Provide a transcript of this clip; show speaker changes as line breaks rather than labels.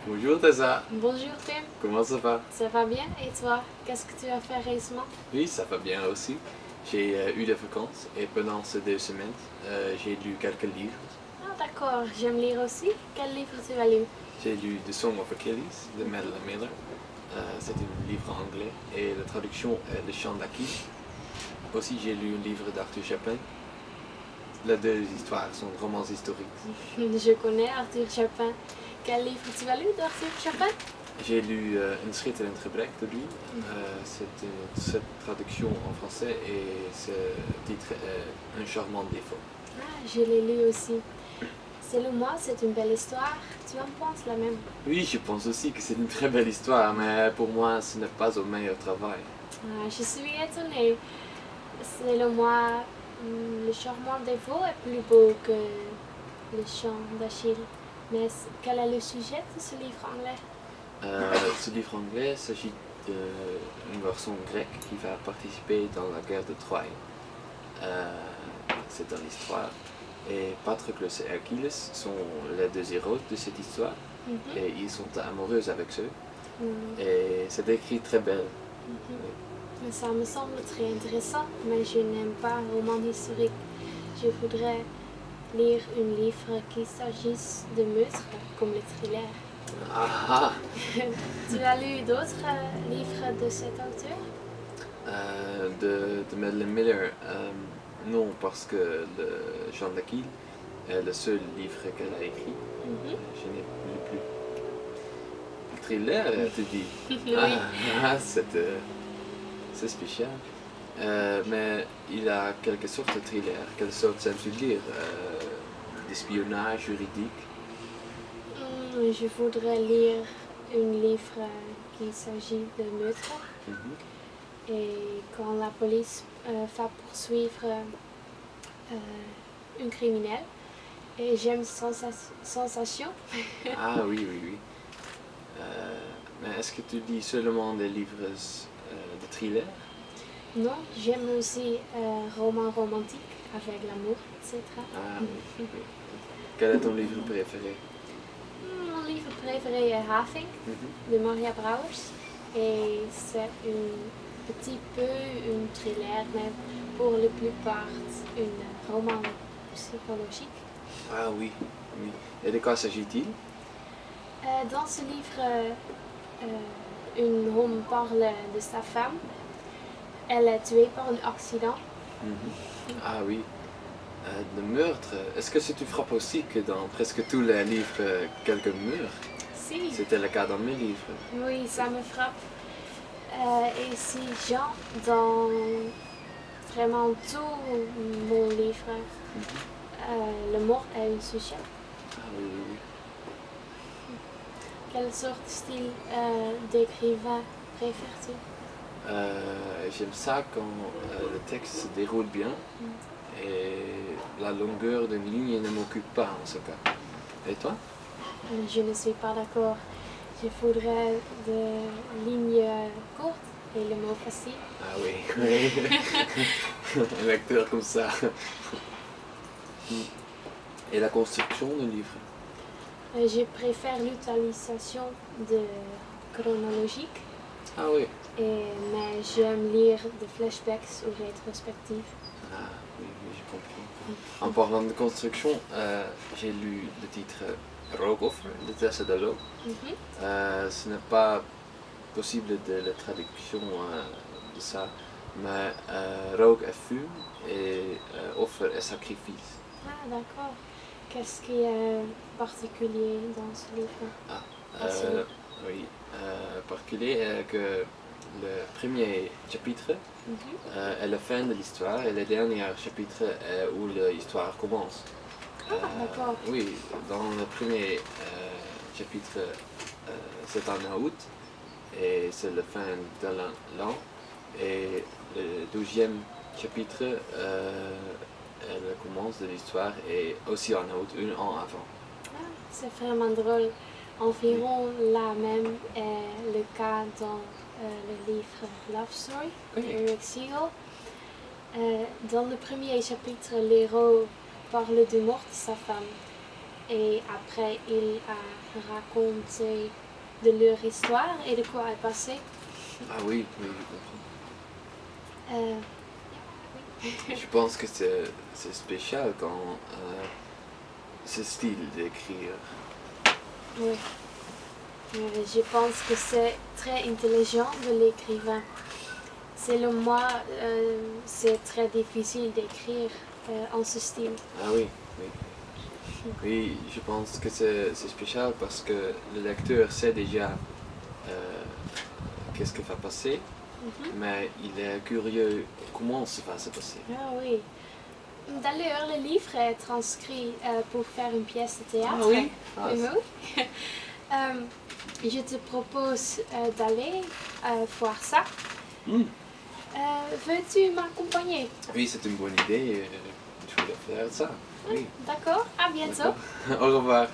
Bonjour Tessa,
Bonjour Tim,
comment ça va?
ça va bien et toi? Qu'est-ce que tu as fait récemment?
Oui, ça va bien aussi. J'ai eu des vacances et pendant ces 2 semaines, j'ai lu quelques livres.
Ah d'accord, j'aime lire aussi. Quel livre tu as lu?
J'ai lu The Song of Achilles de Madeline Miller. C'est un livre anglais et la traduction est Le Chant d'Achille. Aussi, j'ai lu un livre d'Arthur Chapin. Les deux histoires sont romans historiques.
Je connais Arthur Chapin. Quel livre tu as lu d'Arthur Chapin?
J'ai lu Een schitterend gebrek de lui. C'est cette traduction en français et ce titre est Un charmant défaut.
Ah, je l'ai lu aussi. Selon moi, c'est une belle histoire. Tu en penses la même?
Oui, je pense aussi que c'est une très belle histoire, mais pour moi, ce n'est pas au meilleur travail.
Ah, je suis étonnée. Selon moi, le charmant défaut est plus beau que le chant d'Achille. Mais quel est le sujet de ce livre anglais?
Ce livre anglais s'agit d'un garçon grec qui va participer dans la guerre de Troie. C'est dans l'histoire. Et Patroclus et Achilles sont les deux héros de cette histoire. Et ils sont amoureux avec eux. Et c'est écrit très belle.
Ça me semble très intéressant, mais je n'aime pas le roman historique. Je voudrais lire un livre qui s'agisse de meurtres, comme les thrillers.
Ah
Tu as lu d'autres livres de cet auteur?
de Madeline Miller, non, parce que Le Chant d'Achille est le seul livre qu'elle a écrit. Je n'ai lu plus. Le thriller, tu dis?
Oui.
C'est spécial. Mais il a quelques sortes de thrillers. Quelle sorte aimes-tu lire? D'espionnage juridique?
Je voudrais lire un livre qui s'agit de meurtre. Et quand la police va poursuivre un criminel. Et j'aime sensation.
Ah oui, oui, oui. Mais est-ce que tu lis seulement des livres de thriller?
Non, j'aime aussi romans romantiques avec l'amour, etc.
Ah oui, oui. Quel est ton livre préféré?
Mon livre préféré est Having de Maria Brouwers. Et c'est un petit peu un thriller, mais pour la plupart un roman psychologique.
Ah oui, oui. Et de quoi s'agit-il?
Dans ce livre, un homme parle de sa femme. Elle est tuée par un accident.
Ah oui. Le meurtre, est-ce que tu frappes aussi que dans presque tous les livres, quelqu'un meurt?
Si.
C'était le cas dans mes livres.
Oui, ça me frappe. Et si Jean, dans vraiment tout mon livre, le mort est un sujet.
Ah oui, oui, oui.
Quelle sorte de style d'écrivain préfères-tu?
J'aime ça quand le texte se déroule bien et la longueur d'une ligne ne m'occupe pas en ce cas. Et toi?
Je ne suis pas d'accord. Je voudrais des lignes courtes et le mot facile.
Ah oui, oui. Un lecteur comme ça. Et la construction d'un livre?
Je préfère l'utilisation de chronologique,
Ah oui.
mais j'aime lire des flashbacks ou rétrospectives.
Ah oui, oui, je comprends. En parlant de construction, j'ai lu le titre Rookoffer de Tessa Dallot. Ce n'est pas possible de la traduction de ça, mais rook est fume et offer est sacrifice.
Ah d'accord. Qu'est-ce qui est particulier dans ce livre?
Oui, particulier est que le premier chapitre est la fin de l'histoire et le dernier chapitre est où l'histoire commence.
D'accord.
Oui, dans le premier chapitre, c'est en août et c'est la fin de l'an. Et le 12e chapitre elle commence de l'histoire et aussi en août, un an avant.
Ah, c'est vraiment drôle. Environ la même est le cas dans le livre Love Story d'Eric Siegel. Dans le premier chapitre, l'héros parle de mort de sa femme. et après il a raconté de leur histoire et de quoi est passé.
Ah oui, oui, je comprends. Je pense que c'est spécial quand ce style d'écrire.
Oui. Je pense que c'est très intelligent de l'écrivain. Selon moi, c'est très difficile d'écrire en ce style.
Ah oui, oui. Oui, je pense que c'est spécial parce que le lecteur sait déjà qu'est-ce qui va passer, mais il est curieux comment ça va se passer.
Ah oui. D'ailleurs, le livre est transcrit pour faire une pièce de théâtre.
Ah oui?
Oui. Je te propose d'aller voir ça. Veux-tu m'accompagner?
Oui, c'est une bonne idée. Je voulais faire ça. Oui.
D'accord, à bientôt.
Au revoir.